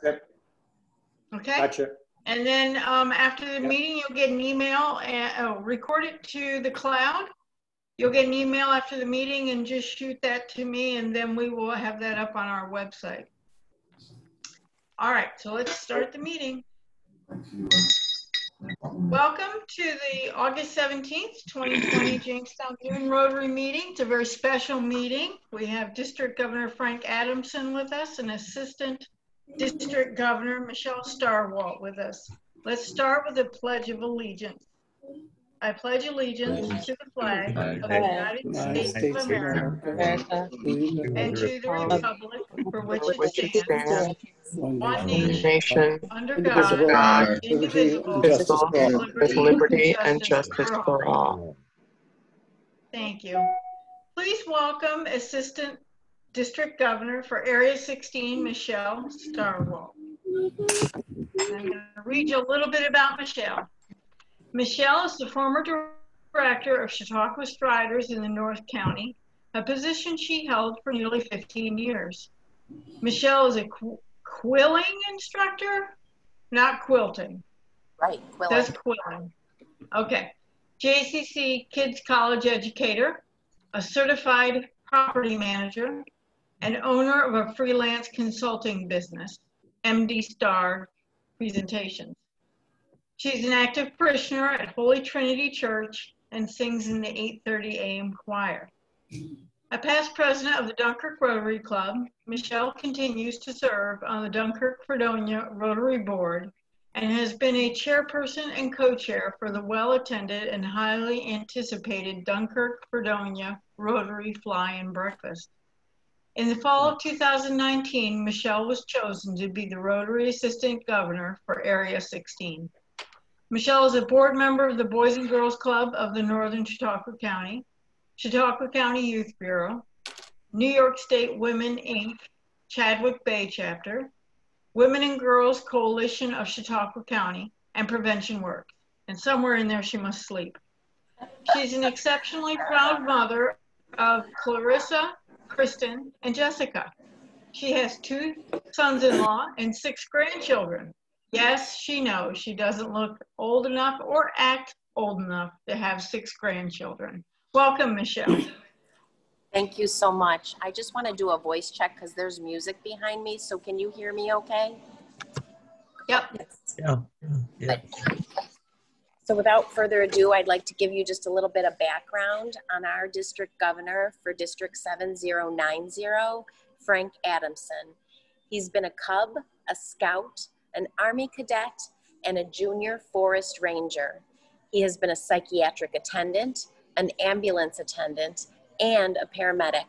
Okay. Gotcha. And then after the meeting, you'll get an email and record it to the cloud. You'll get an email after the meeting and just shoot that to me, and then we will have that up on our website. All right, so let's start the meeting. Welcome to the August 17th, 2020 Jamestown June Rotary meeting. It's a very special meeting. We have District Governor Frank Adamson with us and Assistant District Governor Michelle Starwalt with us. Let's start with the Pledge of Allegiance. I pledge allegiance to the flag of the United States of America and to the republic for which it stands, one nation, under God, indivisible, with liberty and justice for all. Thank you. Please welcome Assistant District Governor for Area 16, Michelle Starwalt. I'm going to read you a little bit about Michelle. Michelle is the former director of Chautauqua Striders in the North County, a position she held for nearly 15 years. Michelle is a quilling instructor, not quilting. Right, quilling. That's quilling. Okay. JCC Kids College educator, a certified property manager, and owner of a freelance consulting business, MD Star Presentations. She's an active parishioner at Holy Trinity Church and sings in the 8:30 a.m. choir. A past president of the Dunkirk Rotary Club, Michelle continues to serve on the Dunkirk-Fredonia Rotary Board and has been a chairperson and co-chair for the well-attended and highly anticipated Dunkirk-Fredonia Rotary Fly and Breakfast. In the fall of 2019, Michelle was chosen to be the Rotary Assistant Governor for Area 16. Michelle is a board member of the Boys and Girls Club of the Northern Chautauqua County, Chautauqua County Youth Bureau, New York State Women, Inc., Chadwick Bay Chapter, Women and Girls Coalition of Chautauqua County, and Prevention Work. And somewhere in there she must sleep. She's an exceptionally proud mother of Clarissa, Kristen, and Jessica. She has 2 sons-in-law and 6 grandchildren. Yes, she knows she doesn't look old enough or act old enough to have 6 grandchildren. Welcome, Michelle. Thank you so much. I just want to do a voice check because there's music behind me. So can you hear me okay? Yep. Yeah. So without further ado, I'd like to give you just a little bit of background on our district governor for District 7090, Frank Adamson. He's been a Cub, a Scout, an Army Cadet, and a Junior Forest Ranger. He has been a psychiatric attendant, an ambulance attendant, and a paramedic.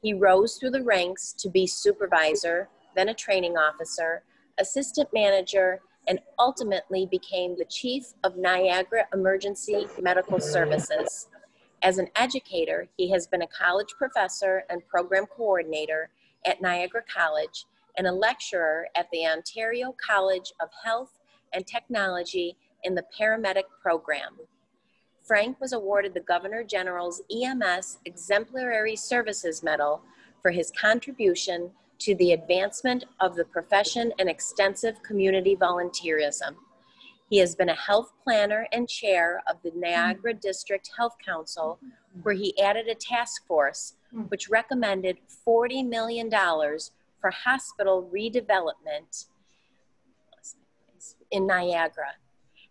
He rose through the ranks to be supervisor, then a training officer, assistant manager, and ultimately became the chief of Niagara Emergency Medical Services. As an educator, he has been a college professor and program coordinator at Niagara College and a lecturer at the Ontario College of Health and Technology in the paramedic program. Frank was awarded the Governor General's EMS Exemplary Services Medal for his contribution to the advancement of the profession and extensive community volunteerism. He has been a health planner and chair of the Niagara District Health Council, where he added a task force which recommended $40 million for hospital redevelopment in Niagara.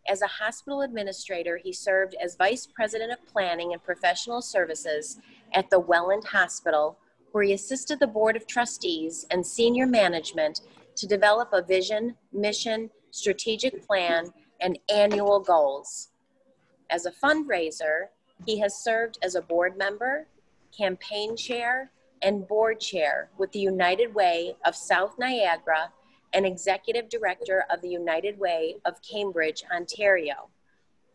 As a hospital administrator, he served as Vice President of Planning and Professional Services at the Welland Hospital, where he assisted the Board of Trustees and senior management to develop a vision, mission, strategic plan, and annual goals. As a fundraiser, he has served as a board member, campaign chair, and board chair with the United Way of South Niagara and executive director of the United Way of Cambridge, Ontario,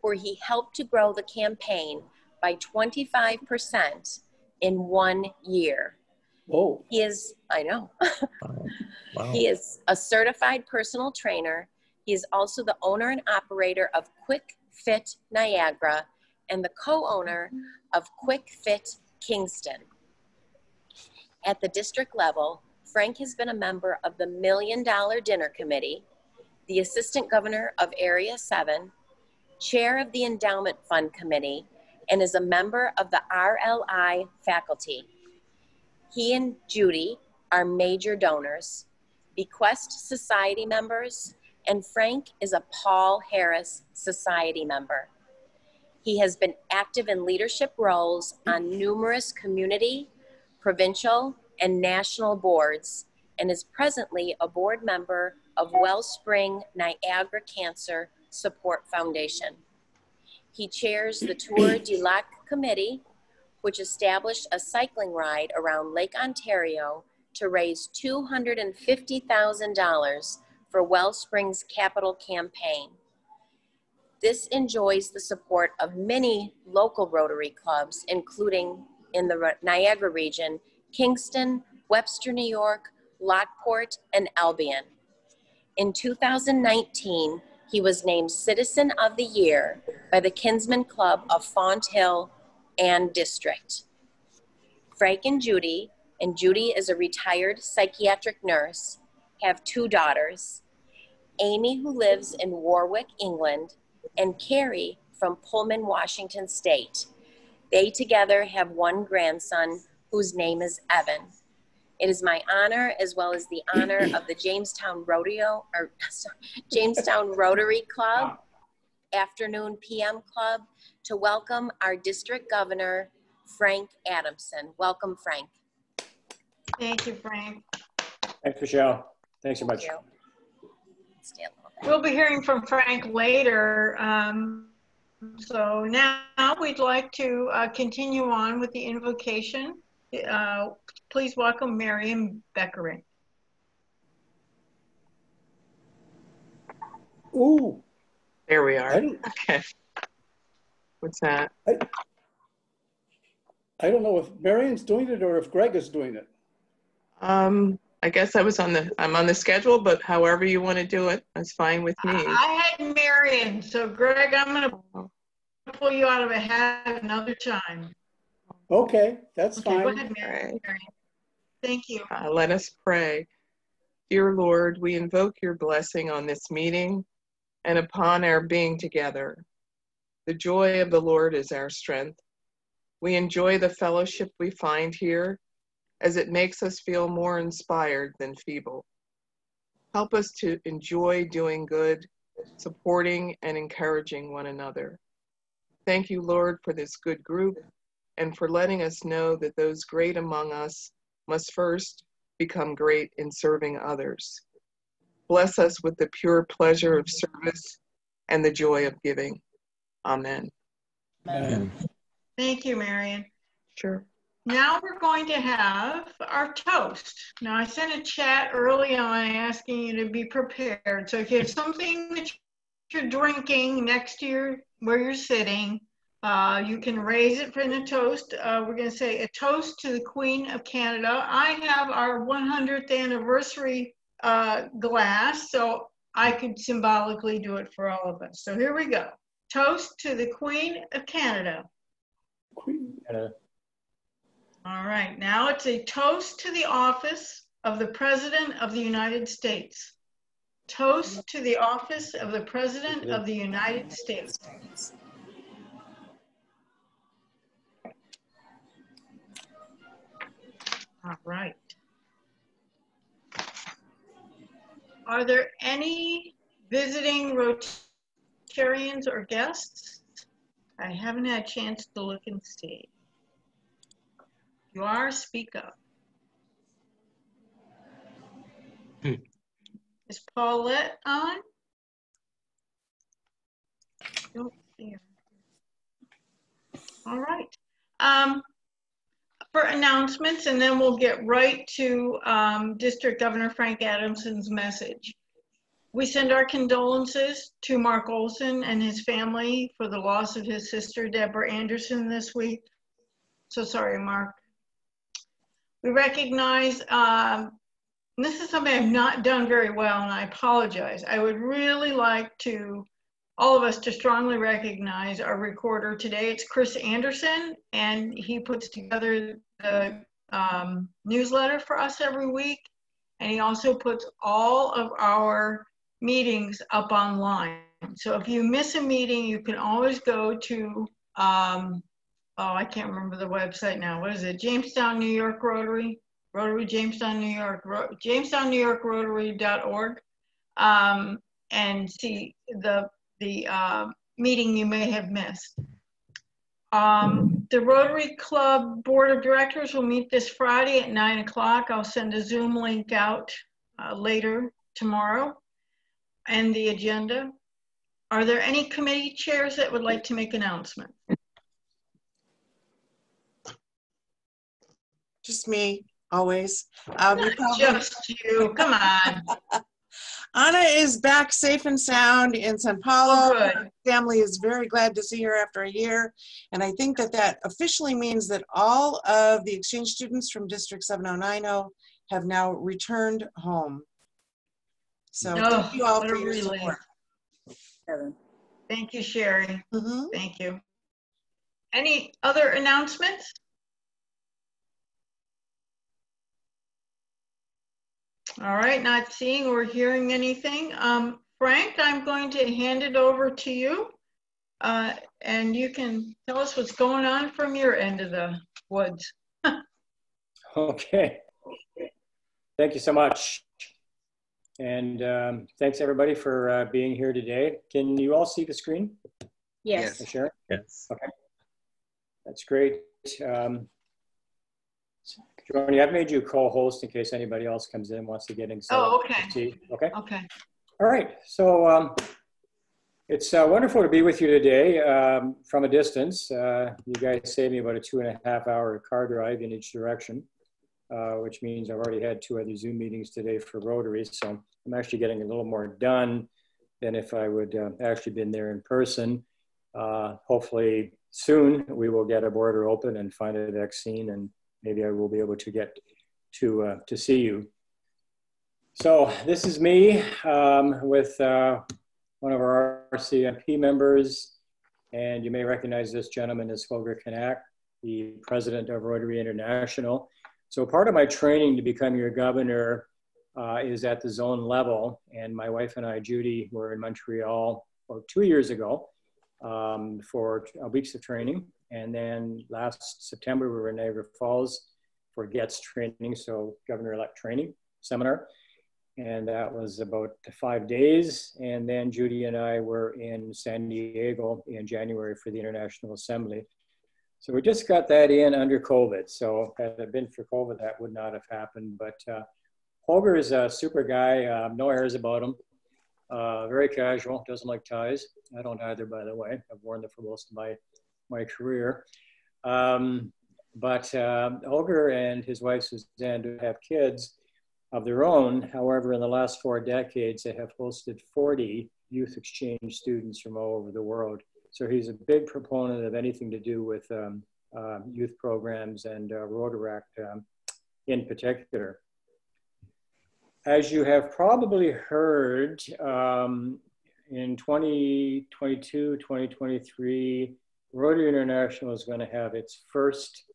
where he helped to grow the campaign by 25% in 1 year. Whoa. He is, I know. Wow. He is a certified personal trainer. He is also the owner and operator of Quick Fit Niagara and the co-owner of Quick Fit Kingston. At the district level, Frank has been a member of the $1 Million Dinner Committee, the Assistant Governor of Area 7, Chair of the Endowment Fund Committee, and is a member of the RLI faculty. He and Judy are major donors, Bequest Society members, and Frank is a Paul Harris Society member. He has been active in leadership roles on numerous community, provincial, and national boards, and is presently a board member of Wellspring Niagara Cancer Support Foundation. He chairs the Tour du Lac Committee, which established a cycling ride around Lake Ontario to raise $250,000 for Wellspring's capital campaign. This enjoys the support of many local Rotary clubs, including in the Niagara region, Kingston, Webster, New York, Lockport, and Albion. In 2019, he was named Citizen of the Year by the Kinsman Club of Font Hill and District. Frank and Judy is a retired psychiatric nurse, have 2 daughters, Amy, who lives in Warwick, England, and Carrie from Pullman, Washington State. They together have 1 grandson whose name is Evan. It is my honor, as well as the honor of the Jamestown Rotary Club, Afternoon PM Club, to welcome our District Governor, Frank Adamson. Welcome, Frank. Thank you, Frank. Thanks, Michelle. Thanks so much. Thank you. Stay a little bit. We'll be hearing from Frank later. So now we'd like to continue on with the invocation. Please welcome Marion Beckering. Ooh. There we are. Okay. What's that? I don't know if Marion's doing it or if Greg is doing it. I guess I'm on the schedule, but however you want to do it, that's fine with me. I had Marion, so Greg, I'm going to pull you out of a hat another time. Okay, that's Okay, fine. go ahead, Marion. Thank you. Let us pray. Dear Lord, we invoke your blessing on this meeting and upon our being together. The joy of the Lord is our strength. We enjoy the fellowship we find here, as it makes us feel more inspired than feeble. Help us to enjoy doing good, supporting and encouraging one another. Thank you, Lord, for this good group and for letting us know that those great among us must first become great in serving others. Bless us with the pure pleasure of service and the joy of giving. Amen. Amen. Thank you, Marion. Sure. Now we're going to have our toast. Now I sent a chat early on asking you to be prepared. So if you have something that you're drinking next to where you're sitting, you can raise it for the toast. We're going to say a toast to the Queen of Canada. I have our 100th anniversary glass, so I could symbolically do it for all of us. So here we go. Toast to the Queen of Canada. Queen. All right, now it's a toast to the office of the President of the United States. Toast to the office of the President of the United States. All right. Are there any visiting Rotarians or guests? I haven't had a chance to look and see. You are, speak up. Is Paulette on? Don't see her. All right. For announcements, and then we'll get right to District Governor Frank Adamson's message. We send our condolences to Mark Olson and his family for the loss of his sister, Deborah Anderson, this week. So sorry, Mark. We recognize, this is something I've not done very well, and I apologize. I would really like all of us to strongly recognize our recorder today. It's Chris Anderson, and he puts together the newsletter for us every week. And he also puts all of our meetings up online. So if you miss a meeting, you can always go to, I can't remember the website now. What is it? Jamestown, New York Rotary? Rotary, Jamestown, New York, Jamestown, New York Rotary.org, and see the meeting you may have missed. The Rotary Club Board of Directors will meet this Friday at 9 o'clock. I'll send a Zoom link out later tomorrow and the agenda. Are there any committee chairs that would like to make announcements? Just me, always. Just you, come on. Anna is back safe and sound in San Paulo. Oh, good. Family is very glad to see her after a year. And I think that that officially means that all of the exchange students from District 7090 have now returned home. So thank you all for your support. Thank you, Sherry. Mm-hmm. Thank you. Any other announcements? All right, not seeing or hearing anything. Frank, I'm going to hand it over to you, and you can tell us what's going on from your end of the woods. Okay. Thank you so much. And thanks everybody for being here today. Can you all see the screen? Yes. Sharon? Yes. Okay. That's great. Joni, I've made you co-host in case anybody else comes in and wants to get in. Oh, okay. Okay. Okay. All right. So it's wonderful to be with you today from a distance. You guys saved me about a 2.5 hour car drive in each direction, which means I've already had 2 other Zoom meetings today for Rotary. So I'm actually getting a little more done than if I would actually been there in person. Hopefully soon we will get a border open and find a vaccine, and maybe I will be able to get to see you. So this is me with one of our RCMP members, and you may recognize this gentleman as Holger Kanak, the president of Rotary International. So part of my training to become your governor is at the zone level, and my wife and I, Judy, were in Montreal about 2 years ago for weeks of training. And then last September, we were in Niagara Falls for GETS training, so governor-elect training seminar. And that was about 5 days. And then Judy and I were in San Diego in January for the International Assembly. So we just got that in under COVID. So had it been for COVID, that would not have happened. But Holger is a super guy, no airs about him. Very casual, doesn't like ties. I don't either, by the way. I've worn them for most of my career. But Holger and his wife Suzanne do have kids of their own. However, in the last 4 decades, they have hosted 40 youth exchange students from all over the world. So he's a big proponent of anything to do with youth programs and Rotaract in particular. As you have probably heard, in 2022, 2023, Rotary International is going to have its first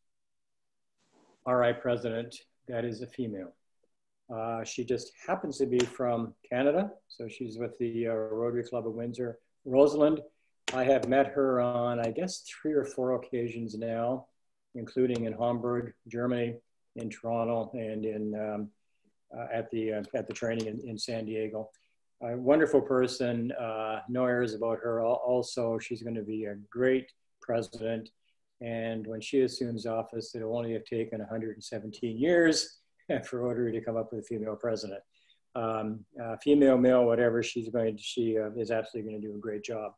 RI president that is a female. She just happens to be from Canada, so she's with the Rotary Club of Windsor. Rosalind, I have met her on, I guess, 3 or 4 occasions now, including in Hamburg, Germany, in Toronto, and in at the training in San Diego. A wonderful person, no airs about her. Also, she's going to be a great president. And when she assumes office, it'll only have taken 117 years for Rotary to come up with a female president. Female, male, whatever, she is absolutely going to do a great job.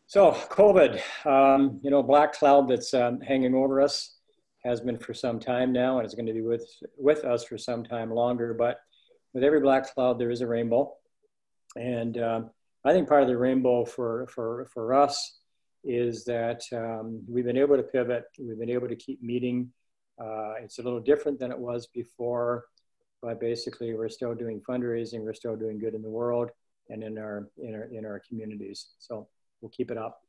So COVID, black cloud that's hanging over us, has been for some time now, and it's going to be with us for some time longer. But with every black cloud, there is a rainbow. And I think part of the rainbow for us is that we've been able to pivot. We've been able to keep meeting. It's a little different than it was before, but basically we're still doing fundraising. We're still doing good in the world and in our communities. So we'll keep it up.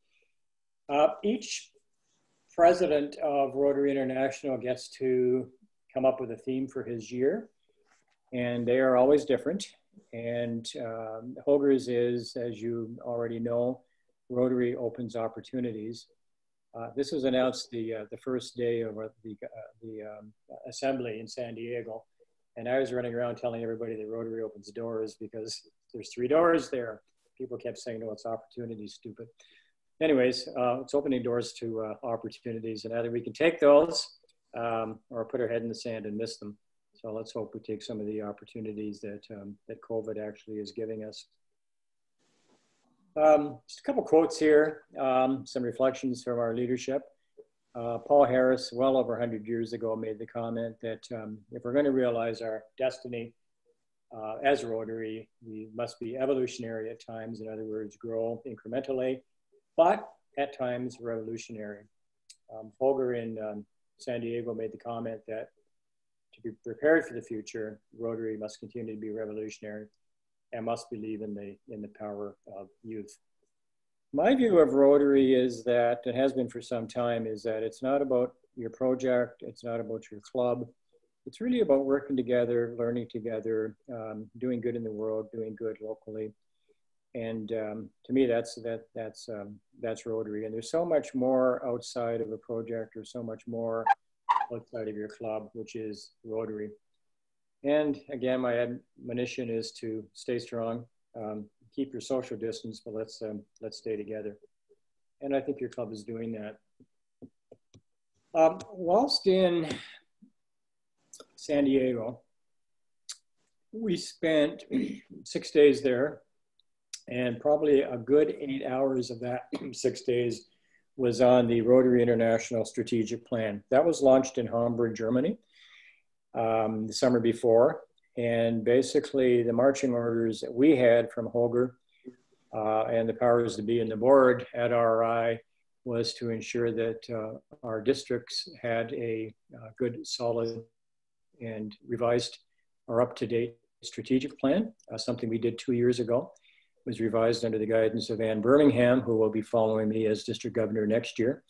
Each president of Rotary International gets to come up with a theme for his year. and they are always different. And Hoagers is, as you already know, Rotary opens opportunities. This was announced the first day of the assembly in San Diego. And I was running around telling everybody that Rotary opens doors because there's 3 doors there. People kept saying, no, it's opportunities, stupid. Anyways, it's opening doors to opportunities, and either we can take those or put our head in the sand and miss them. So let's hope we take some of the opportunities that, that COVID actually is giving us. Just a couple quotes here, some reflections from our leadership. Paul Harris, well over 100 years ago, made the comment that if we're going to realize our destiny as Rotary, we must be evolutionary at times. In other words, grow incrementally, but at times revolutionary. Holger in San Diego made the comment that to be prepared for the future, Rotary must continue to be revolutionary and must believe in the power of youth. My view of Rotary is that, it has been for some time, is that it's not about your project, it's not about your club. It's really about working together, learning together, doing good in the world, doing good locally. And to me, that's Rotary. And there's so much more outside of a project, or so much more outside of your club, which is Rotary. And again, my admonition is to stay strong, keep your social distance, but let's stay together. And I think your club is doing that. Whilst in San Diego, we spent 6 days there, and probably a good 8 hours of that 6 days was on the Rotary International Strategic Plan. That was launched in Hamburg, Germany, the summer before. And basically the marching orders that we had from Holger and the powers to be in the board at RI was to ensure that our districts had a good, solid, and revised or up-to-date strategic plan, something we did 2 years ago. It was revised under the guidance of Ann Birmingham, who will be following me as district governor next year.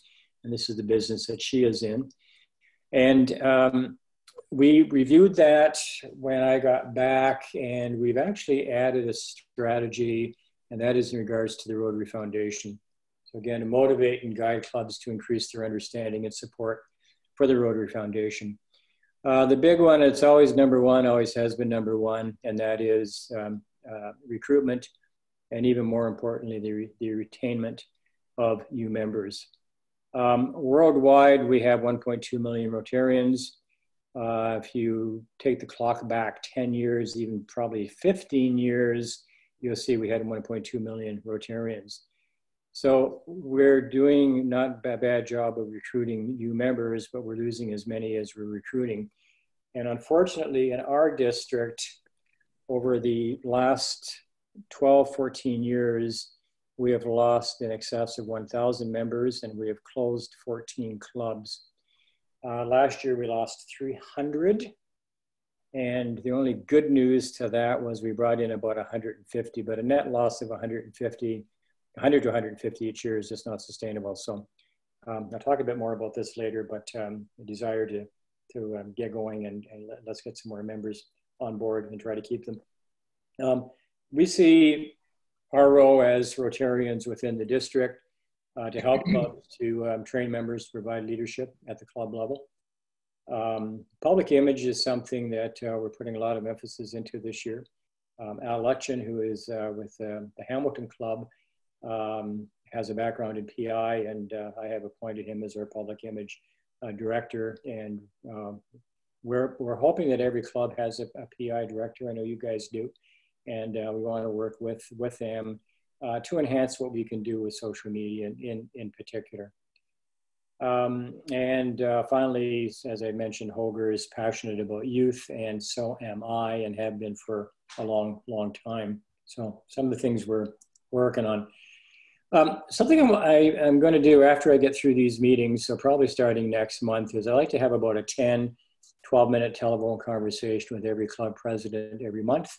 And this is the business that she is in. And we reviewed that when I got back, and we've actually added a strategy, and that is in regards to the Rotary Foundation. So again, to motivate and guide clubs to increase their understanding and support for the Rotary Foundation. The big one, it's always number one, always has been number one, and that is recruitment, and even more importantly, the retainment of new members. Worldwide, we have 1.2 million Rotarians. If you take the clock back 10 years, even probably 15 years, you'll see we had 1.2 million Rotarians. So we're doing not a bad job of recruiting new members, but we're losing as many as we're recruiting. And unfortunately, in our district, over the last 12, 14 years, we have lost in excess of 1,000 members, and we have closed 14 clubs. Last year, we lost 300. And the only good news to that was we brought in about 150, but a net loss of 100 to 150 each year is just not sustainable. So I'll talk a bit more about this later, but a desire to get going and let's get some more members on board and try to keep them. We see our role as Rotarians within the district to help clubs to train members to provide leadership at the club level. Public image is something that we're putting a lot of emphasis into this year. Al Lutchen, who is with the Hamilton Club, has a background in PI, and I have appointed him as our public image director. And we're hoping that every club has a PI director. I know you guys do. And we want to work with them to enhance what we can do with social media in particular. Finally, as I mentioned, Holger is passionate about youth, and so am I, and have been for a long, long time. So some of the things we're working on. Something I'm going to do after I get through these meetings, so probably starting next month, is I like to have about a 10, 12-minute telephone conversation with every club president every month.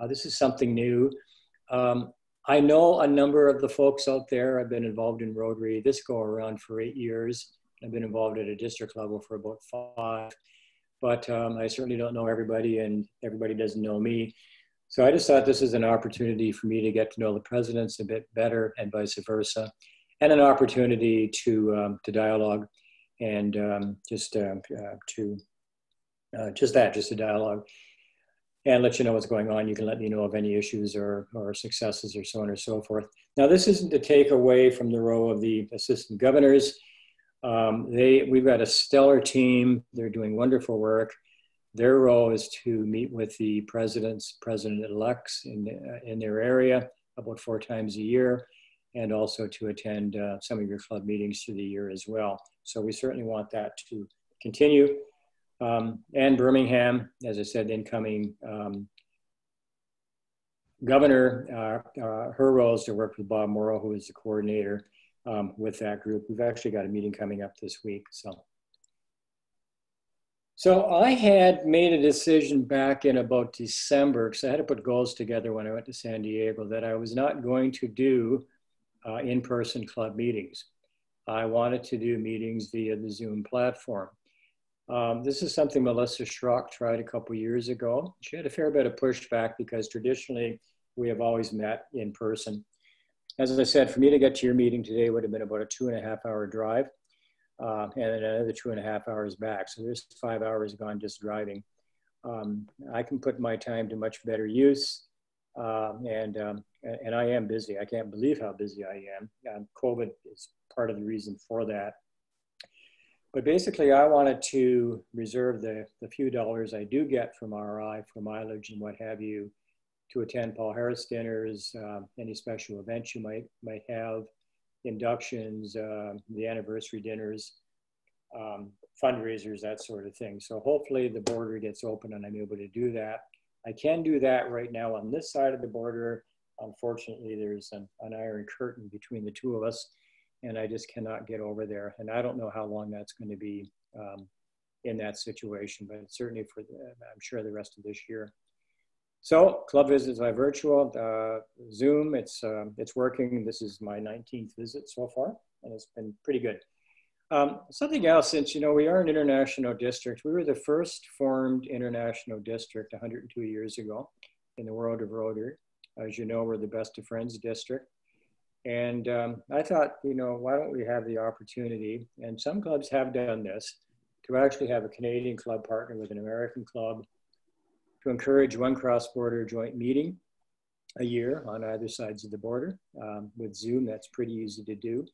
This is something new. I know a number of the folks out there. I've been involved in Rotary this go around for 8 years. I've been involved at a district level for about 5. but I certainly don't know everybody, and everybody doesn't know me. So I just thought this is an opportunity for me to get to know the presidents a bit better, and vice versa, and an opportunity to dialogue, and just a dialogue, and let you know what's going on. You can let me know of any issues or successes or so on and so forth. Now, this isn't to take away from the role of the assistant governors. We've got a stellar team. They're doing wonderful work. Their role is to meet with the president-elects in their area about 4 times a year, and also to attend some of your club meetings through the year as well. So we certainly want that to continue. And Birmingham, as I said, incoming governor, her role is to work with Bob Morrow, who is the coordinator with that group. We've actually got a meeting coming up this week. So I had made a decision back in about December, because I had to put goals together when I went to San Diego, that I was not going to do in-person club meetings. I wanted to do meetings via the Zoom platform. This is something Melissa Schrock tried a couple years ago. She had a fair bit of pushback because traditionally we have always met in person. As I said, for me to get to your meeting today would have been about a 2.5-hour drive, and another 2.5 hours back. So there's 5 hours gone just driving. I can put my time to much better use, and I am busy. I can't believe how busy I am. COVID is part of the reason for that. But basically, I wanted to reserve the few dollars I do get from RI for mileage and what have you to attend Paul Harris dinners, any special events you might have, inductions, the anniversary dinners, fundraisers, that sort of thing. So hopefully the border gets open and I'm able to do that. I can do that right now on this side of the border. Unfortunately, there's an iron curtain between the two of us, and I just cannot get over there. And I don't know how long that's going to be in that situation, but certainly for I'm sure the rest of this year. So club visits by virtual, Zoom, it's working. This is my 19th visit so far, and it's been pretty good. Something else, since, you know, we are an international district, we were the first formed international district 102 years ago in the world of Rotary. As you know, we're the Best of Friends district. And I thought, you know, why don't we have the opportunity, and some clubs have done this, to actually have a Canadian club partner with an American club to encourage one cross-border joint meeting a year on either sides of the border. With Zoom, that's pretty easy to do.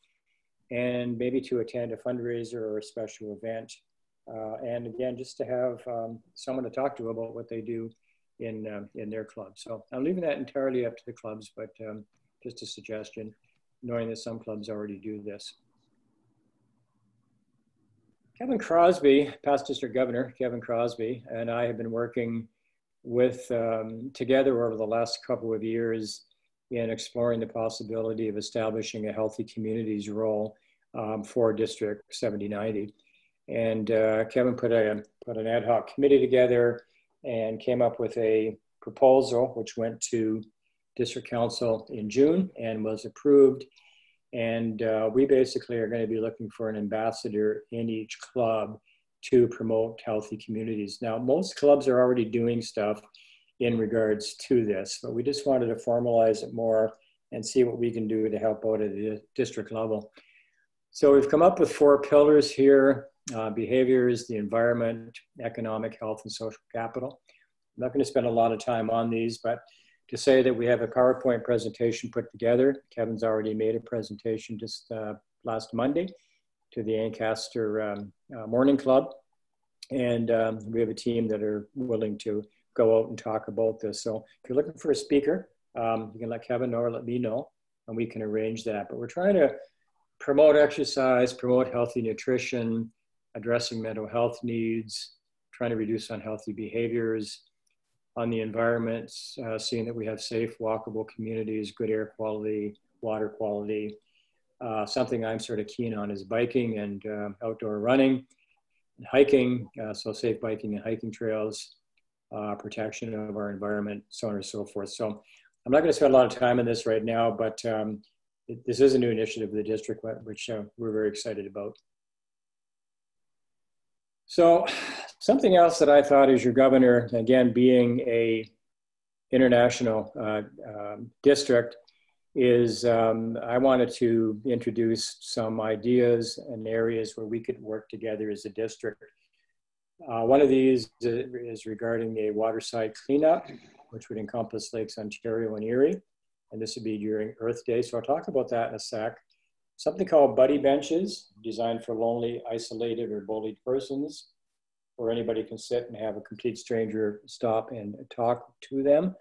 And maybe to attend a fundraiser or a special event. And again, just to have someone to talk to about what they do in their club. So I'm leaving that entirely up to the clubs, but just a suggestion, knowing that some clubs already do this. Kevin Crosby, past district governor, Kevin Crosby, and I have been working together over the last couple of years in exploring the possibility of establishing a healthy communities role for District 7090. And Kevin put an ad hoc committee together and came up with a proposal which went to District Council in June and was approved. And we basically are going to be looking for an ambassador in each club to promote healthy communities. Now, most clubs are already doing stuff in regards to this, but we just wanted to formalize it more and see what we can do to help out at the district level. So we've come up with 4 pillars here: behaviors, the environment, economic, health, and social capital. I'm not going to spend a lot of time on these, but to say that we have a PowerPoint presentation put together. Kevin's already made a presentation just last Monday to the Ancaster Morning Club. And we have a team that are willing to go out and talk about this. So if you're looking for a speaker, you can let Kevin know or let me know, and we can arrange that. But we're trying to promote exercise, promote healthy nutrition, addressing mental health needs, trying to reduce unhealthy behaviors. On the environment, seeing that we have safe, walkable communities, good air quality, water quality. Something I'm sort of keen on is biking and outdoor running and hiking, so safe biking and hiking trails, protection of our environment, so on and so forth. So I'm not going to spend a lot of time on this right now, but this is a new initiative of the district, which we're very excited about. So something else that I thought as your governor, again, being a international district, is I wanted to introduce some ideas and areas where we could work together as a district. One of these is regarding a waterside cleanup, which would encompass Lakes Ontario and Erie. And this would be during Earth Day. So I'll talk about that in a sec. Something called buddy benches, designed for lonely, isolated, or bullied persons, where anybody can sit and have a complete stranger stop and talk to them.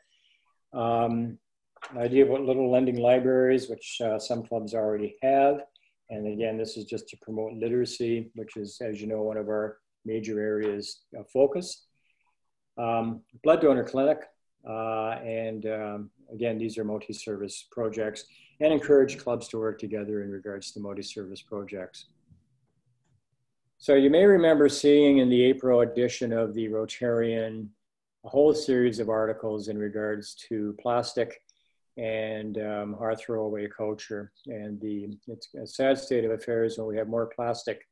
An idea about little lending libraries, which some clubs already have. And again, this is just to promote literacy, which is, as you know, one of our major areas of focus. Blood donor clinic. Again, these are multi-service projects, and encourage clubs to work together in regards to multi-service projects. So you may remember seeing in the April edition of the Rotarian a whole series of articles in regards to plastic and our throwaway culture. And it's a sad state of affairs when we have more plastic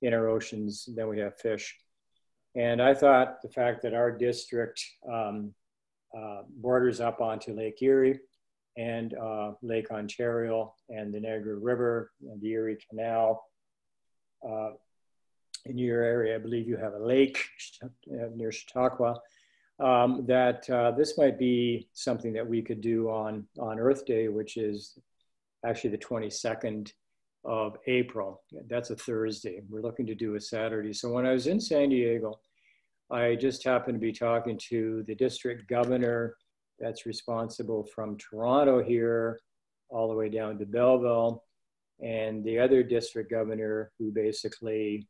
in our oceans than we have fish. And I thought the fact that our district borders up onto Lake Erie and Lake Ontario and the Niagara River and the Erie Canal. In your area, I believe you have a lake near Chautauqua, that this might be something that we could do on Earth Day, which is actually the 22nd of April. That's a Thursday. We're looking to do a Saturday. So when I was in San Diego, I just happened to be talking to the district governor that's responsible from Toronto here all the way down to Belleville, and the other district governor who basically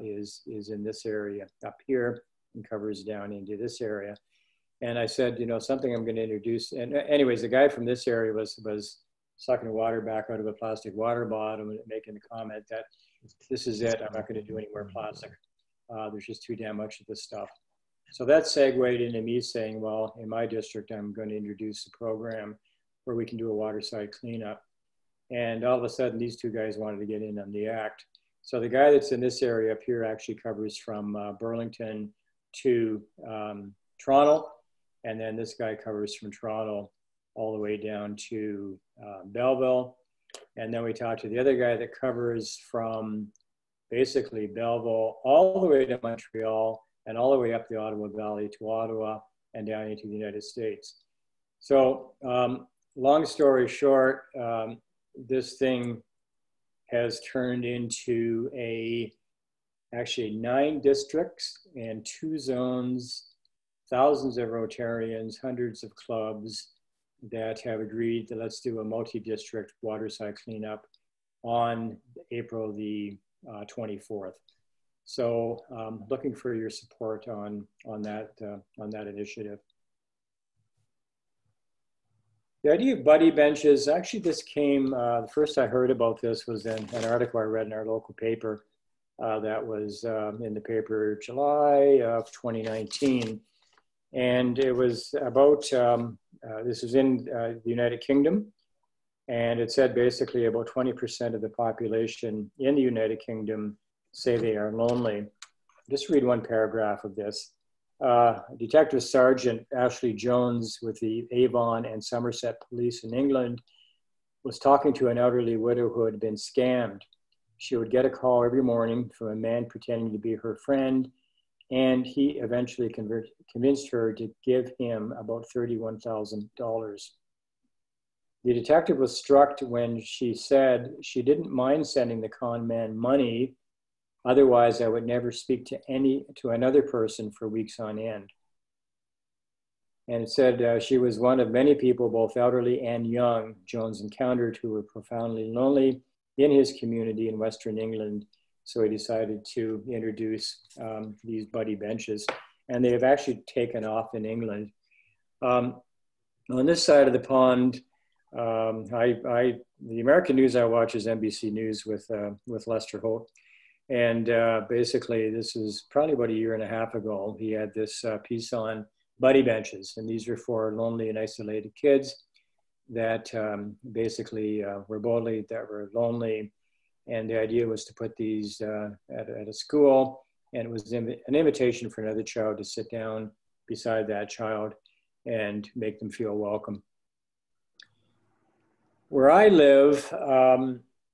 is in this area up here and covers down into this area. And I said, you know, something I'm going to introduce. And anyways, the guy from this area was sucking water back out of a plastic water bottle and making the comment that this is it. I'm not going to do any more plastic. There's just too damn much of this stuff. So that segued into me saying, well, in my district, I'm going to introduce a program where we can do a waterside cleanup. And all of a sudden, these two guys wanted to get in on the act. So the guy that's in this area up here actually covers from Burlington to Toronto. And then this guy covers from Toronto all the way down to Belleville. And then we talked to the other guy that covers from basically Belleville all the way to Montreal and all the way up the Ottawa Valley to Ottawa and down into the United States. So long story short, this thing has turned into actually 9 districts and 2 zones, thousands of Rotarians, hundreds of clubs that have agreed that let's do a multi-district waterside cleanup on April the 24th. So looking for your support on that initiative. The idea of buddy benches, actually this came, the first I heard about this was in an article I read in our local paper that was in the paper July of 2019. And it was about, this was in the United Kingdom. And it said basically about 20% of the population in the United Kingdom say they are lonely. Just read one paragraph of this. Detective Sergeant Ashley Jones with the Avon and Somerset Police in England was talking to an elderly widow who had been scammed. She would get a call every morning from a man pretending to be her friend, and he eventually convinced her to give him about $31,000. The detective was struck when she said she didn't mind sending the con man money. Otherwise, I would never speak to another person for weeks on end. And it said she was one of many people, both elderly and young, Jones encountered who were profoundly lonely in his community in Western England. So he decided to introduce these buddy benches. And they have actually taken off in England. On this side of the pond, the American news I watch is NBC News with Lester Holt. And basically, this is probably about a year and a half ago. He had this piece on buddy benches. And these are for lonely and isolated kids that basically were bullied, that were lonely. And the idea was to put these at a school And it was an invitation for another child to sit down beside that child and make them feel welcome. Where I live,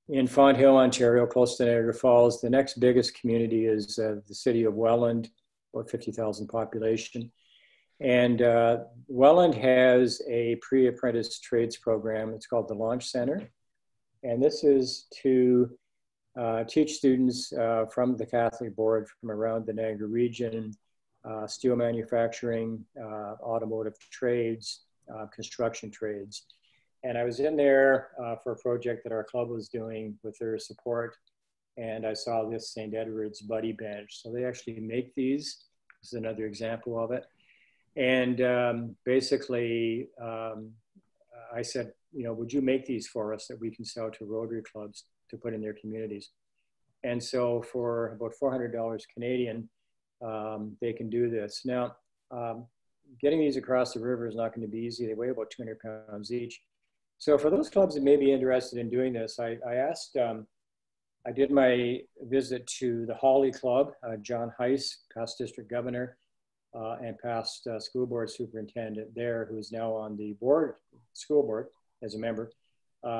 in Fonthill, Ontario, close to Niagara Falls, the next biggest community is the city of Welland, about 50,000 population. And Welland has a pre-apprentice trades program. It's called the Launch Center. And this is to teach students from the Catholic Board from around the Niagara region, steel manufacturing, automotive trades, construction trades. And I was in there for a project that our club was doing with their support. And I saw this St. Edward's Buddy Bench. So they actually make these. This is another example of it. And basically, I said, you know, would you make these for us that we can sell to Rotary clubs to put in their communities? And so for about $400 Canadian, they can do this. Now, getting these across the river is not going to be easy. They weigh about 200 pounds each. So for those clubs that may be interested in doing this, I asked, I did my visit to the Hawley Club, John Heiss, past district governor, and past school board superintendent there, who's now on the board, school board as a member,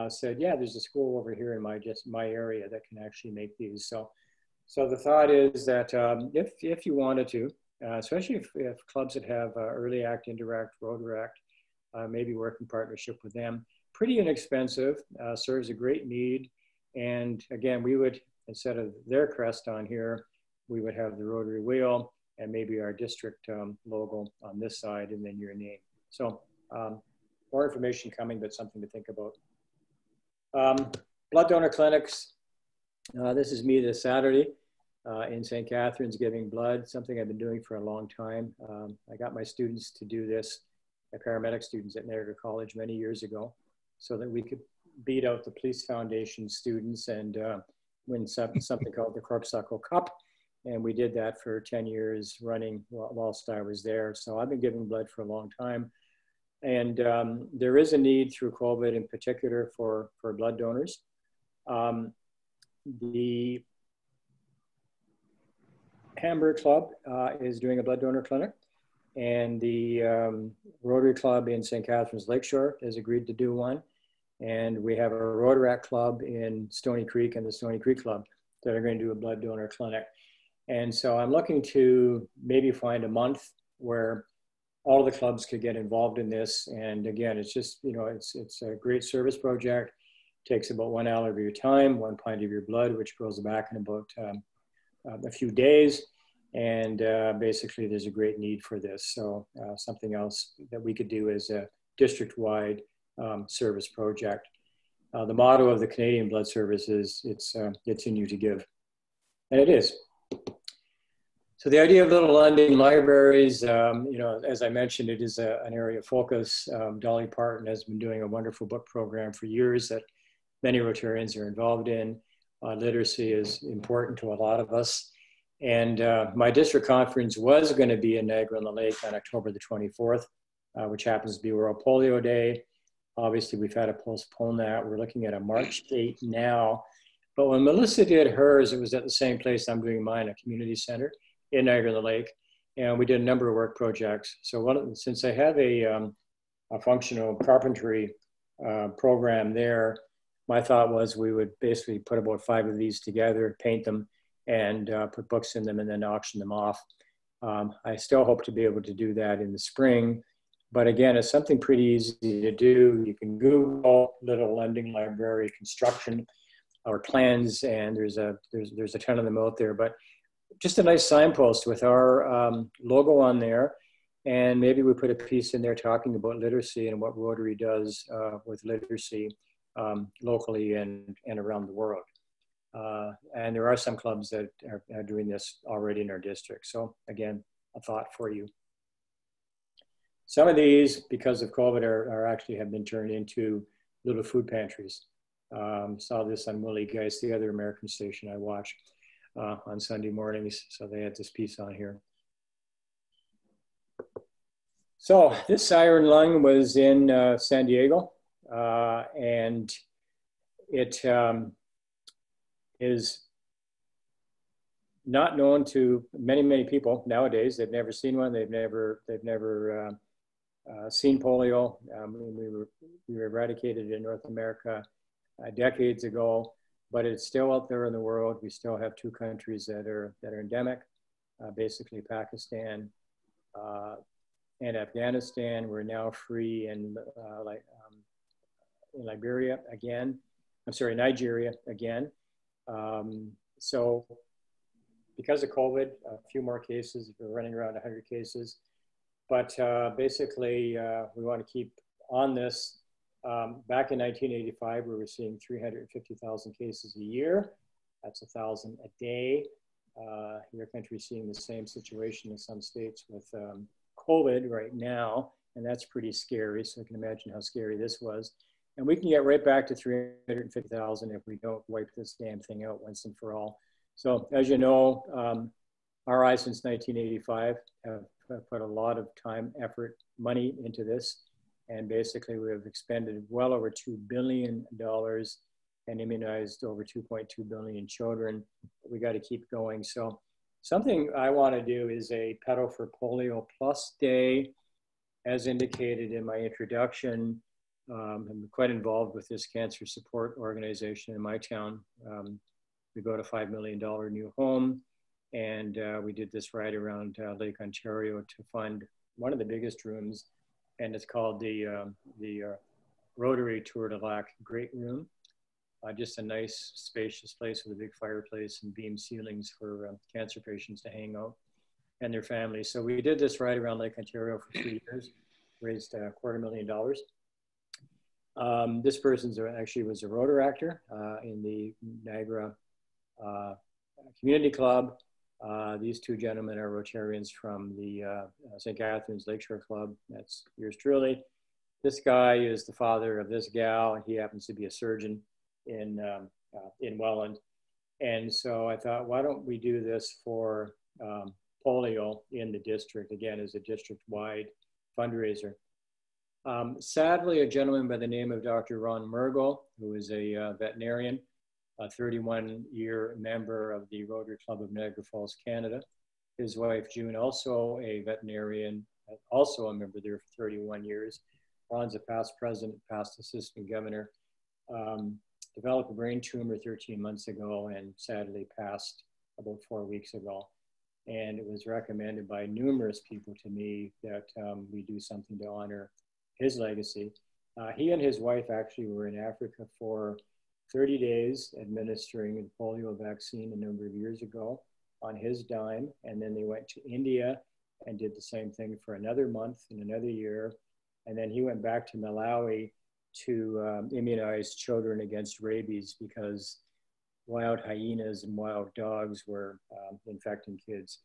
said, yeah, there's a school over here in my area that can actually make these. So the thought is that if you wanted to, especially if clubs that have Early Act, Indirect, Rotary Act, maybe work in partnership with them, pretty inexpensive, serves a great need. And again, we would, instead of their crest on here, we would have the Rotary wheel and maybe our district logo on this side and then your name. So more information coming, but something to think about. Blood donor clinics. This is me this Saturday in St. Catharines giving blood, something I've been doing for a long time. I got my students to do this, my paramedic students at Niagara College many years ago, so that we could beat out the Police Foundation students and win something called the Corpuscle Cup. And we did that for 10 years running whilst I was there. So I've been giving blood for a long time. And there is a need through COVID in particular for blood donors. The Hamburg Club is doing a blood donor clinic. And the Rotary Club in St. Catharines Lakeshore has agreed to do one. And we have a Rotaract Club in Stony Creek and the Stony Creek Club that are going to do a blood donor clinic. And so I'm looking to maybe find a month where all of the clubs could get involved in this. And again, it's just, you know, it's a great service project. Takes about 1 hour of your time, 1 pint of your blood, which goes back in about a few days. And basically there's a great need for this. So something else that we could do as a district-wide service project. The motto of the Canadian Blood Service is it's in you to give. And it is. So the idea of little lending libraries, you know, as I mentioned, it is an area of focus. Dolly Parton has been doing a wonderful book program for years that many Rotarians are involved in. Literacy is important to a lot of us. And my district conference was going to be in Niagara-on-the-Lake on October the 24th, which happens to be World Polio Day. Obviously, we've had to postpone that. We're looking at a March date now. But when Melissa did hers, it was at the same place I'm doing mine, a community center in Niagara-on-the-Lake. And we did a number of work projects. So since I have a functional carpentry program there, my thought was we would basically put about 5 of these together, paint them, and put books in them and then auction them off. I still hope to be able to do that in the spring. But again, it's something pretty easy to do. You can Google Little Lending Library construction or plans, and there's a ton of them out there. But just a nice signpost with our logo on there. And maybe we put a piece in there talking about literacy and what Rotary does with literacy locally and around the world. And there are some clubs that are doing this already in our district. So again, a thought for you. Some of these, because of COVID, are actually have been turned into little food pantries. Saw this on Willie Geist, the other American station I watch on Sunday mornings. So they had this piece on here. So this siren lung was in San Diego, and it is not known to many, many people nowadays. They've never seen one. They've never seen polio. We were eradicated in North America decades ago, but it's still out there in the world. We still have two countries that are endemic, basically Pakistan and Afghanistan. We're now free in Nigeria again. So because of COVID, a few more cases. We're running around 100 cases. But basically, we want to keep on this. Back in 1985, we were seeing 350,000 cases a year. That's 1,000 a day. Your country's seeing the same situation in some states with COVID right now, and that's pretty scary. So you can imagine how scary this was. And we can get right back to 350,000 if we don't wipe this damn thing out once and for all. So as you know, RI since 1985 have put a lot of time, effort, money into this. And basically we have expended well over $2 billion and immunized over 2.2 billion children. We got to keep going. So something I want to do is a Pedal for Polio Plus Day, as indicated in my introduction. I'm quite involved with this cancer support organization in my town. We got a $5 million new home, and we did this right around Lake Ontario to fund one of the biggest rooms, and it's called the Rotary Tour de Lac Great Room. Just a nice, spacious place with a big fireplace and beam ceilings for cancer patients to hang out and their families. So we did this right around Lake Ontario for 3 years, raised $250,000. This person actually was a Rotary actor in the Niagara Community Club. These two gentlemen are Rotarians from the St. Catharines Lakeshore Club. That's yours truly. This guy is the father of this gal, and he happens to be a surgeon in Welland. And so I thought, why don't we do this for polio in the district, again, as a district-wide fundraiser. Sadly, a gentleman by the name of Dr. Ron Mergel, who is a veterinarian, a 31-year member of the Rotary Club of Niagara Falls, Canada. His wife, June, also a veterinarian, also a member there for 31 years. Ron's a past president, past assistant governor, developed a brain tumor 13 months ago and sadly passed about 4 weeks ago. And it was recommended by numerous people to me that we do something to honor his legacy. He and his wife actually were in Africa for 30 days administering a polio vaccine a number of years ago on his dime. And then they went to India and did the same thing for another month and another year. And then he went back to Malawi to immunize children against rabies because wild hyenas and wild dogs were infecting kids.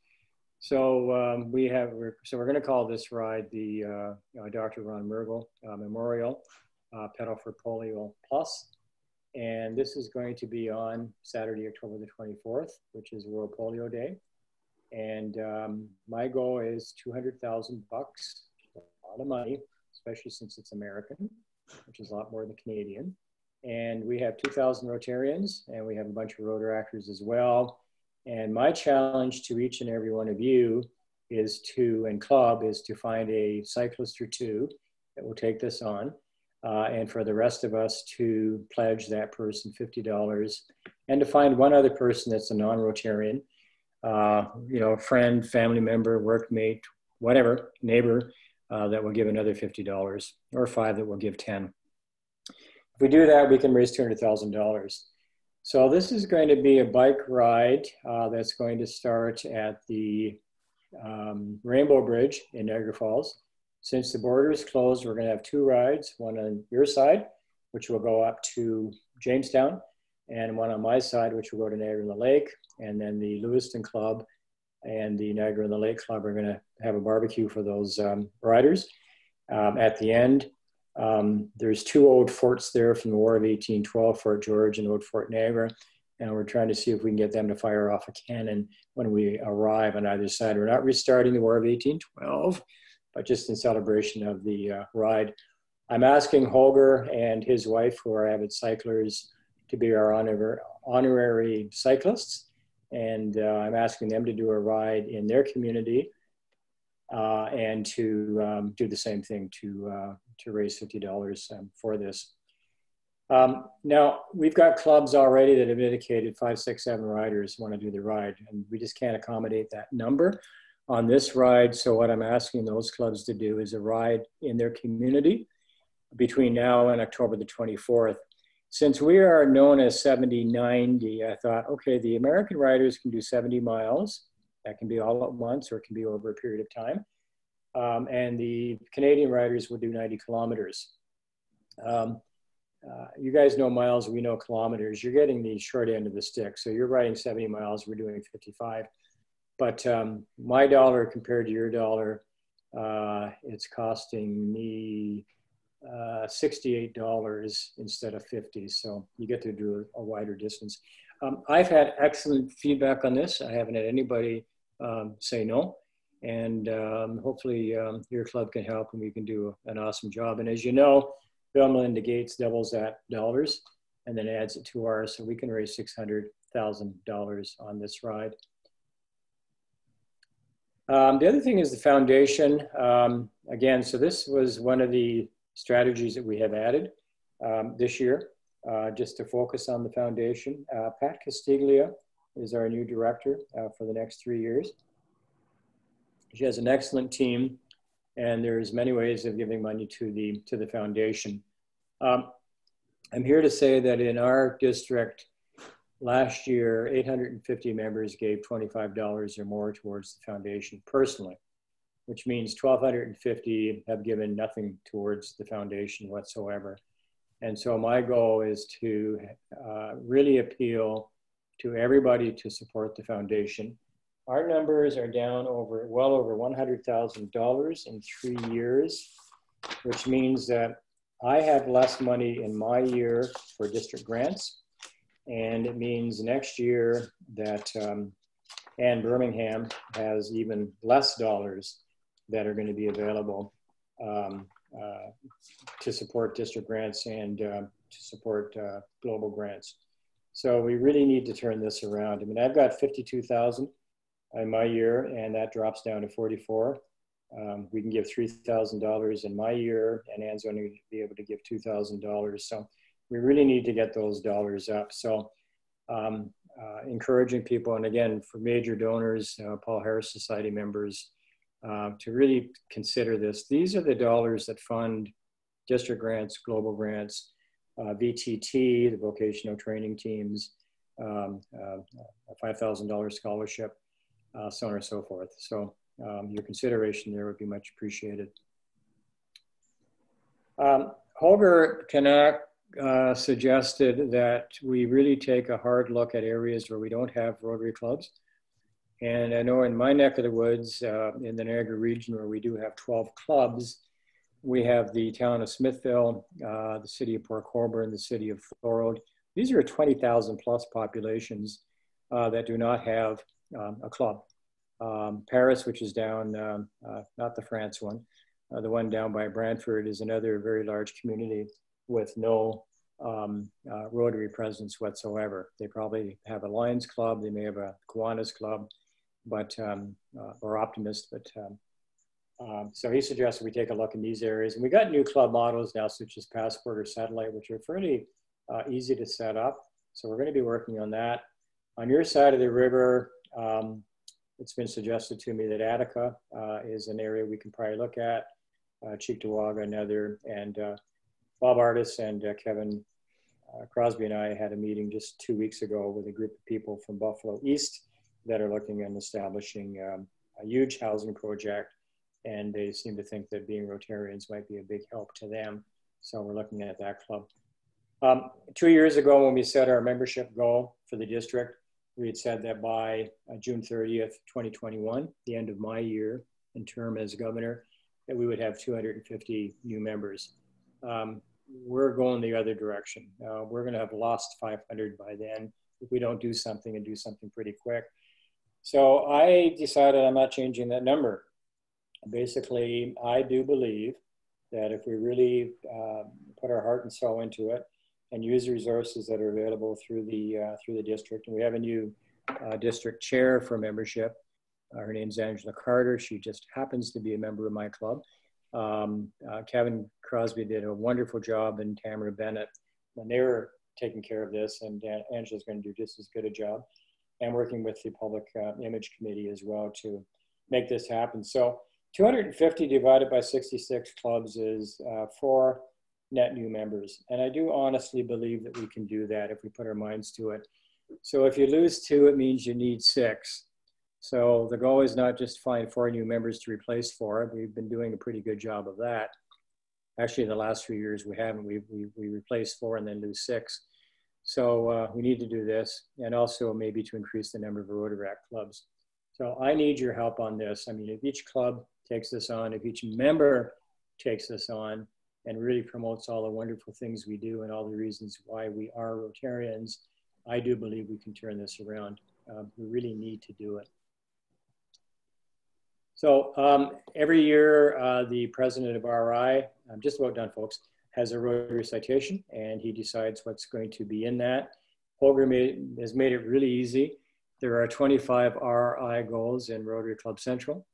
So we're going to call this ride the Dr. Ron Mergel Memorial Pedal for Polio Plus. And this is going to be on Saturday, October the 24th, which is World Polio Day. And my goal is $200,000, a lot of money, especially since it's American, which is a lot more than Canadian. And we have 2,000 Rotarians, and we have a bunch of Rotary actors as well. And my challenge to each and every one of you is and club is to find a cyclist or two that will take this on. And for the rest of us to pledge that person $50 and to find one other person that's a non-Rotarian, friend, family member, workmate, whatever, neighbor, that will give another $50 or 5 that will give 10. If we do that, we can raise $200,000. So this is going to be a bike ride that's going to start at the Rainbow Bridge in Niagara Falls. Since the border is closed, we're going to have 2 rides, one on your side, which will go up to Jamestown, and one on my side, which will go to Niagara-on-the-Lake. And then the Lewiston Club and the Niagara-on-the-Lake Club are going to have a barbecue for those riders. At the end, there's 2 old forts there from the War of 1812, Fort George and Old Fort Niagara. And we're trying to see if we can get them to fire off a cannon when we arrive on either side. We're not restarting the War of 1812, but just in celebration of the ride. I'm asking Holger and his wife, who are avid cyclers, to be our honorary cyclists. And I'm asking them to do a ride in their community and to do the same thing to raise $50 for this. Now, we've got clubs already that have indicated 5, 6, 7 riders want to do the ride, and we just can't accommodate that number on this ride. So what I'm asking those clubs to do is a ride in their community between now and October the 24th. Since we are known as 70-90, I thought, okay, the American riders can do 70 miles. That can be all at once, or it can be over a period of time. And the Canadian riders will do 90 kilometers. You guys know miles, we know kilometers. You're getting the short end of the stick. So you're riding 70 miles, we're doing 55. But my dollar compared to your dollar, it's costing me $68 instead of 50. So you get to do a wider distance. I've had excellent feedback on this. I haven't had anybody say no. And hopefully your club can help and we can do an awesome job. And as you know, Bill Melinda Gates doubles that dollars and then adds it to ours. So we can raise $600,000 on this ride. The other thing is the foundation. Again, so this was one of the strategies that we have added this year, just to focus on the foundation. Pat Castiglia is our new director for the next 3 years. She has an excellent team, and there's many ways of giving money to the foundation. I'm here to say that in our district, last year, 850 members gave $25 or more towards the foundation personally, which means 1,250 have given nothing towards the foundation whatsoever. And so my goal is to really appeal to everybody to support the foundation. Our numbers are down well over $100,000 in 3 years, which means that I have less money in my year for district grants. And it means next year that Ann Birmingham has even less dollars that are going to be available to support district grants and to support global grants. So we really need to turn this around. I mean, I've got 52,000 in my year, and that drops down to 44. We can give $3,000 in my year, and Ann's going to be able to give $2,000. So we really need to get those dollars up. So encouraging people, and again, for major donors, Paul Harris Society members, to really consider this. These are the dollars that fund district grants, global grants, VTT, the vocational training teams, a $5,000 scholarship, so on and so forth. So your consideration there would be much appreciated. Holger Kanak suggested that we really take a hard look at areas where we don't have Rotary clubs. And I know in my neck of the woods, in the Niagara region, where we do have 12 clubs, we have the town of Smithville, the city of Port Colborne, the city of Thorold. These are 20,000 plus populations that do not have a club. Paris, which is down, not the France one, the one down by Brantford is another very large community with no Rotary presence whatsoever. They probably have a Lions Club, they may have a Kiwanis Club, but or Optimist, but so he suggested we take a look in these areas. And we got new club models now, such as Passport or Satellite, which are fairly easy to set up. So we're going to be working on that. On your side of the river, it's been suggested to me that Attica is an area we can probably look at, Cheektowaga, another, and Bob Artis and Kevin Crosby and I had a meeting just 2 weeks ago with a group of people from Buffalo East that are looking at establishing a huge housing project, and they seem to think that being Rotarians might be a big help to them. So we're looking at that club. 2 years ago, when we set our membership goal for the district, we had said that by June 30th, 2021, the end of my year in term as governor, that we would have 250 new members. We're going the other direction. We're going to have lost 500 by then if we don't do something and do something pretty quick. So I decided I'm not changing that number. Basically, I do believe that if we really put our heart and soul into it and use the resources that are available through the district, and we have a new district chair for membership. Her name's Angela Carter. She just happens to be a member of my club. Kevin Crosby did a wonderful job, and Tamara Bennett, when they were taking care of this, and Angela's going to do just as good a job, and working with the Public Image Committee as well to make this happen. So 250 divided by 66 clubs is 4 net new members. And I do honestly believe that we can do that if we put our minds to it. So if you lose 2, it means you need 6. So the goal is not just find 4 new members to replace 4. We've been doing a pretty good job of that. Actually, in the last few years, we haven't. We replace 4 and then lose 6. So we need to do this, and also maybe to increase the number of Rotary Act clubs. So I need your help on this. I mean, if each club takes this on, if each member takes this on and really promotes all the wonderful things we do and all the reasons why we are Rotarians, I do believe we can turn this around. We really need to do it. So every year, the president of RI, I'm just about done, folks, has a Rotary citation, and he decides what's going to be in that. Holger has made it really easy. There are 25 RI goals in Rotary Club Central.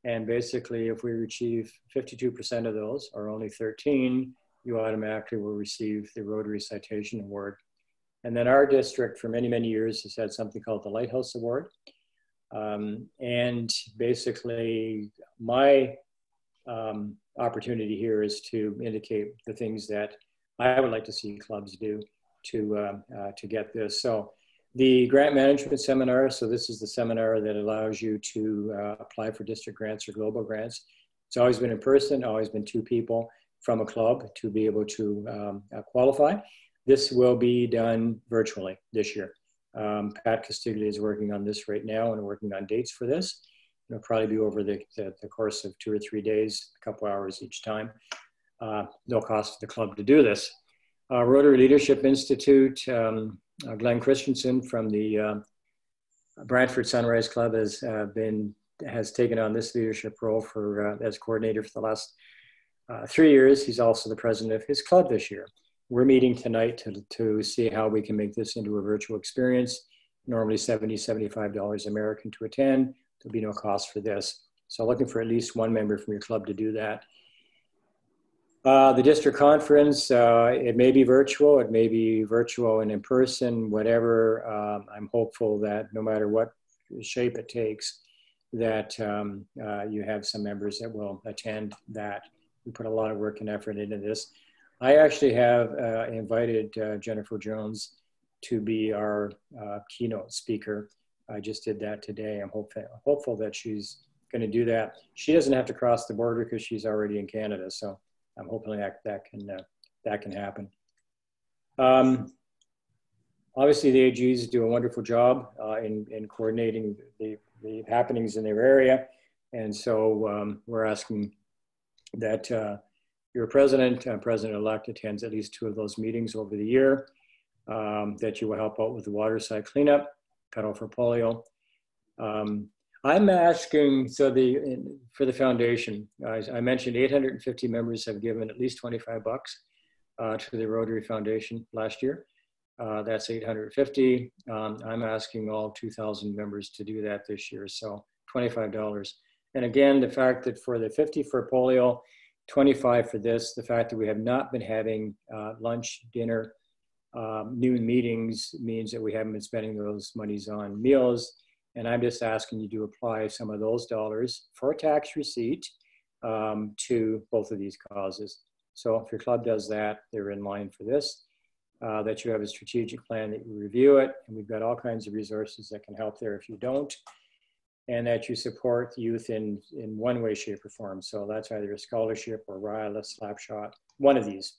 And basically, if we achieve 52% of those, or only 13, you automatically will receive the Rotary Citation Award. And then our district, for many, many years, has had something called the Lighthouse Award. And basically, my opportunity here is to indicate the things that I would like to see clubs do to get this. So the grant management seminar, so this is the seminar that allows you to apply for district grants or global grants. It's always been in person, always been 2 people from a club to be able to qualify. This will be done virtually this year. Pat Castiglia is working on this right now and working on dates for this. It'll probably be over the course of 2 or 3 days, a couple hours each time. No cost to the club to do this. Rotary Leadership Institute, Glenn Christensen from the Brantford Sunrise Club has taken on this leadership role for as coordinator for the last 3 years. He's also the president of his club this year. We're meeting tonight to see how we can make this into a virtual experience. Normally $70, $75 American to attend. There'll be no cost for this. So looking for at least 1 member from your club to do that. The district conference, it may be virtual, it may be virtual and in person, whatever. I'm hopeful that no matter what shape it takes, that you have some members that will attend that. We put a lot of work and effort into this. I actually have invited Jennifer Jones to be our keynote speaker. I just did that today. I'm hopeful that she's going to do that. She doesn't have to cross the border because she's already in Canada. So I'm hoping that can happen. Obviously, the AGs do a wonderful job in coordinating the happenings in their area. And so we're asking that your president-elect attends at least 2 of those meetings over the year, that you will help out with the water side cleanup, pedal for polio. I'm asking, for the foundation, I mentioned 850 members have given at least 25 bucks to the Rotary Foundation last year. That's 850. I'm asking all 2,000 members to do that this year, so $25. And again, the fact that for the 50 for polio, 25 for this, the fact that we have not been having lunch, dinner, noon meetings means that we haven't been spending those monies on meals. And I'm just asking you to apply some of those dollars for a tax receipt to both of these causes. So if your club does that, they're in line for this, that you have a strategic plan, that you review it, and we've got all kinds of resources that can help there if you don't, and that you support youth in one way, shape, or form. So that's either a scholarship or RILA, Slapshot, one of these.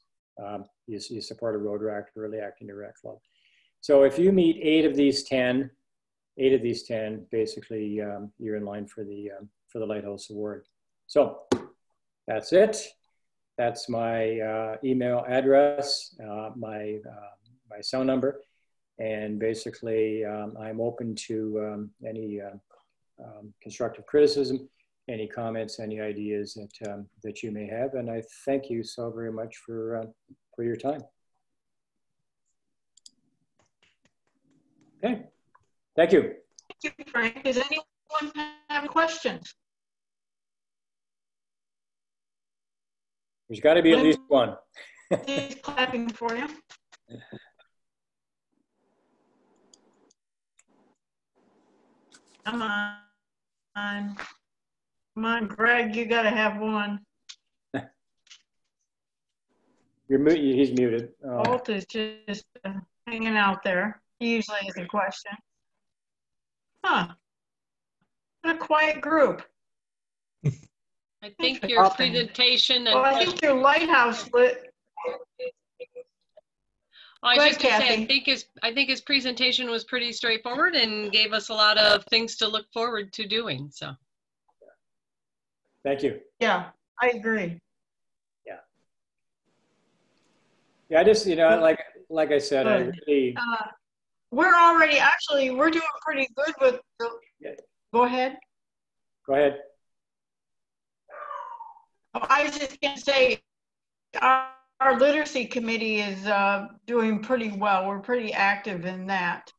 You support a Road Act, Early Act, Indirect Club. So if you meet 8 of these 10, basically you're in line for the Lighthouse Award. So that's it. That's my email address, my cell number, and basically I'm open to any constructive criticism, any comments, any ideas that you may have, and I thank you so very much for your time. Okay. Thank you. Thank you, Frank. Does anyone have questions? There's got to be at least one. He's clapping for you. Come on. Come on, Greg, you got to have one. He's muted. Oh. Holt is just hanging out there. He usually has a question. Huh. What a quiet group. I think your presentation and well, I think your lighthouse lit. I was just ahead, gonna say, I think his presentation was pretty straightforward and gave us a lot of things to look forward to doing. So, thank you. Yeah, I agree. Yeah. Yeah, I just like I said, I really. We're doing pretty good with the. Yeah. Go ahead. Go ahead. Oh, I was just gonna say, our literacy committee is doing pretty well. We're pretty active in that.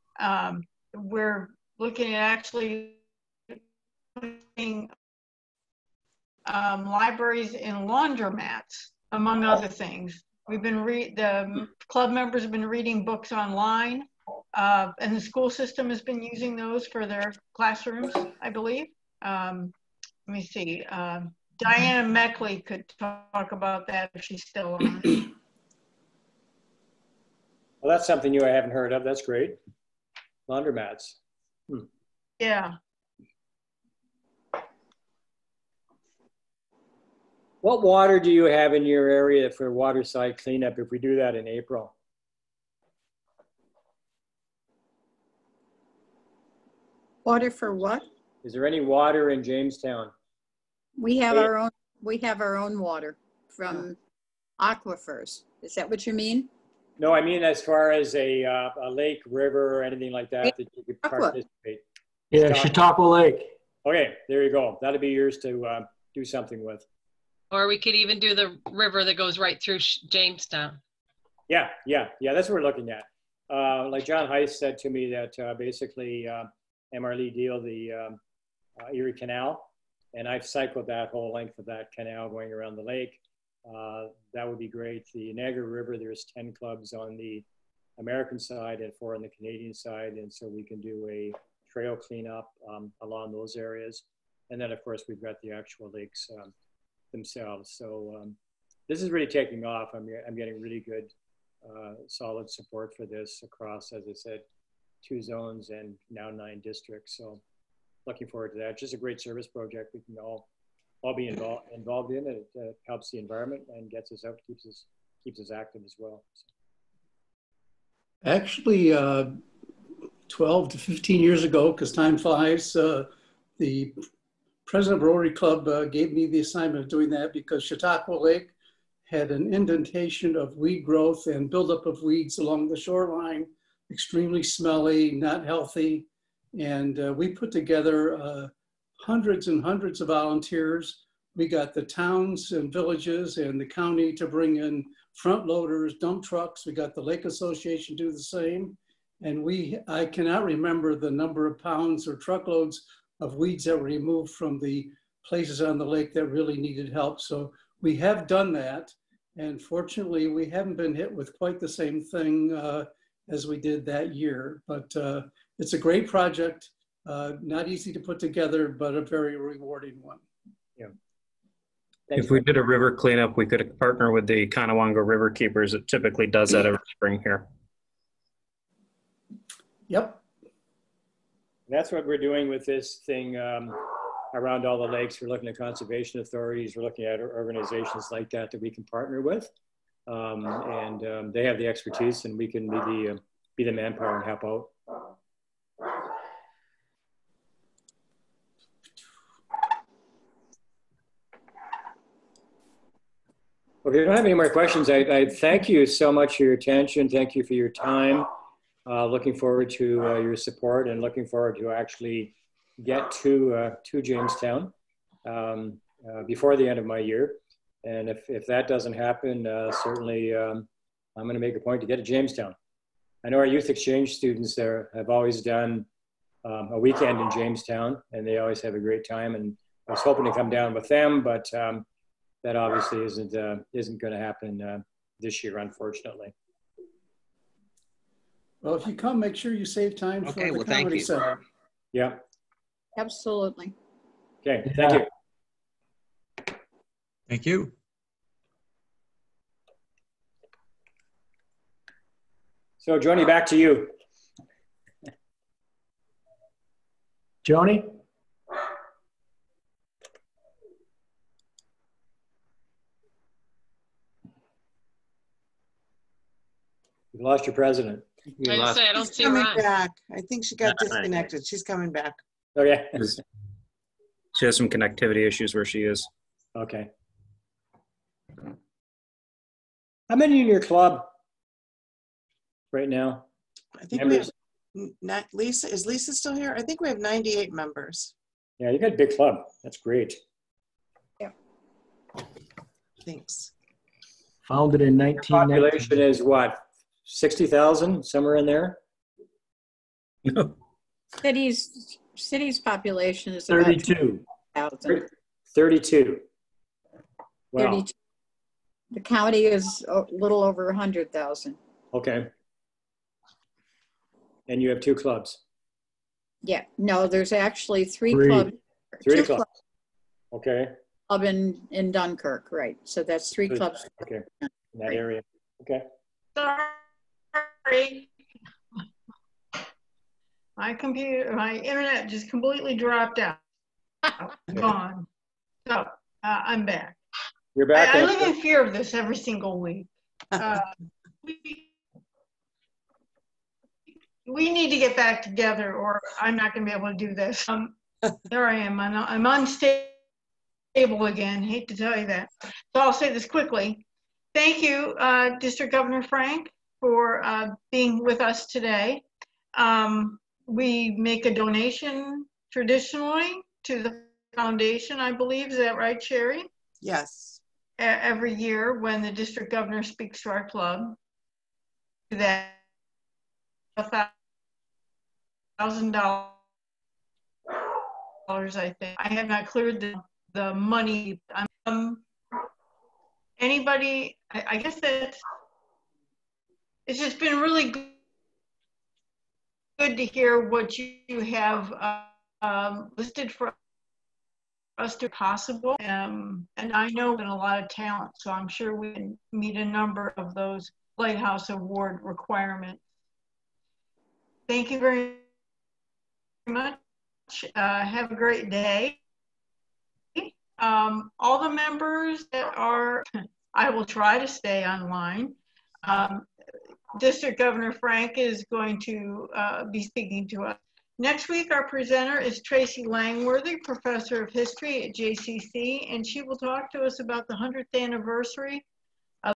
We're looking at actually putting libraries in laundromats, among other things. We've been the club members have been reading books online, and the school system has been using those for their classrooms, I believe. Let me see. Diana Meckley could talk about that if she's still on. Well, that's something new I haven't heard of. That's great. Laundromats. Yeah. What water do you have in your area for waterside cleanup if we do that in April? Water for what? Is there any water in Jamestown? We have our own water from aquifers. Is that what you mean? No, I mean as far as a lake, river, or anything like that that you could participate. Yeah, Chautauqua Lake. Okay, there you go. That'll be yours to do something with. or we could even do the river that goes right through Jamestown. Yeah, that's what we're looking at. Like John Heiss said to me that basically MRL deal the Erie Canal, and I've cycled that whole length of that canal going around the lake. That would be great. The Niagara River, there's 10 clubs on the American side and 4 on the Canadian side, and so we can do a trail cleanup along those areas. And then of course we've got the actual lakes themselves. So this is really taking off. I'm getting really good solid support for this across, as I said, 2 zones and now 9 districts. So looking forward to that. Just a great service project we can all be involved in. It helps the environment and gets us out, keeps us active as well. So. Actually, 12 to 15 years ago, because time flies, the president of Rotary Club gave me the assignment of doing that because Chautauqua Lake had an indentation of weed growth and buildup of weeds along the shoreline, extremely smelly, not healthy. And we put together hundreds and hundreds of volunteers. We got the towns and villages and the county to bring in front loaders, dump trucks. We got the Lake Association do the same. And I cannot remember the number of pounds or truckloads of weeds that were removed from the places on the lake that really needed help. So we have done that. And fortunately, we haven't been hit with quite the same thing as we did that year. But it's a great project, not easy to put together, but a very rewarding one. Yeah. If we did a river cleanup, we could partner with the Conowanga River Keepers. It typically does that every spring here. Yep. That's what we're doing with this thing around all the lakes. We're looking at conservation authorities. We're looking at organizations like that we can partner with. And they have the expertise and we can be the manpower and help out. Well, if you don't have any more questions, I thank you so much for your attention. Thank you for your time. Looking forward to your support and looking forward to actually get to Jamestown before the end of my year. And if that doesn't happen, certainly I'm going to make a point to get to Jamestown. I know our youth exchange students there have always done a weekend in Jamestown, and they always have a great time. And I was hoping to come down with them, but that obviously isn't going to happen this year, unfortunately. Well, if you come, make sure you save time for the Comedy Center. Yeah. Absolutely. Okay, thank you. Thank you. So, Joni, back to you. Joni? You lost your president. I say I don't She's see coming Ron. back. I think she got disconnected. She's coming back. Okay. She has some connectivity issues where she is. Okay. How many in your club right now? I think members? We have not Lisa. Is Lisa still here? I think we have 98 members. Yeah, you got a big club. That's great. Yeah. Thanks. Founded in 1990. Population is what? 60,000, somewhere in there? City's population is 32. About 32. Wow. 32. The county is a little over 100,000. Okay. And you have 2 clubs? Yeah, no, there's actually 3 clubs. 3 clubs. Okay. Club in Dunkirk, right. So that's 3 clubs. Okay, in that area. Okay. Sorry. My internet just completely dropped out. Gone. So I'm back. You're back. I live in fear of this every single week. We need to get back together or I'm not going to be able to do this. There I am. I'm unstable again. Hate to tell you that. So I'll say this quickly. Thank you, District Governor Frank, for being with us today. We make a donation traditionally to the foundation, I believe. Is that right, Sherry? Yes. Every year when the district governor speaks to our club. That $1,000, I think. I have not cleared the money. Anybody, I guess it's just been really good to hear what you have listed for us to possible. And I know there's a lot of talent, so I'm sure we can meet a number of those Lighthouse Award requirements. Thank you very much. Have a great day. All the members that are, I will try to stay online. District Governor Frank is going to be speaking to us. Next week, our presenter is Tracy Langworthy, Professor of History at JCC, and she will talk to us about the 100th anniversary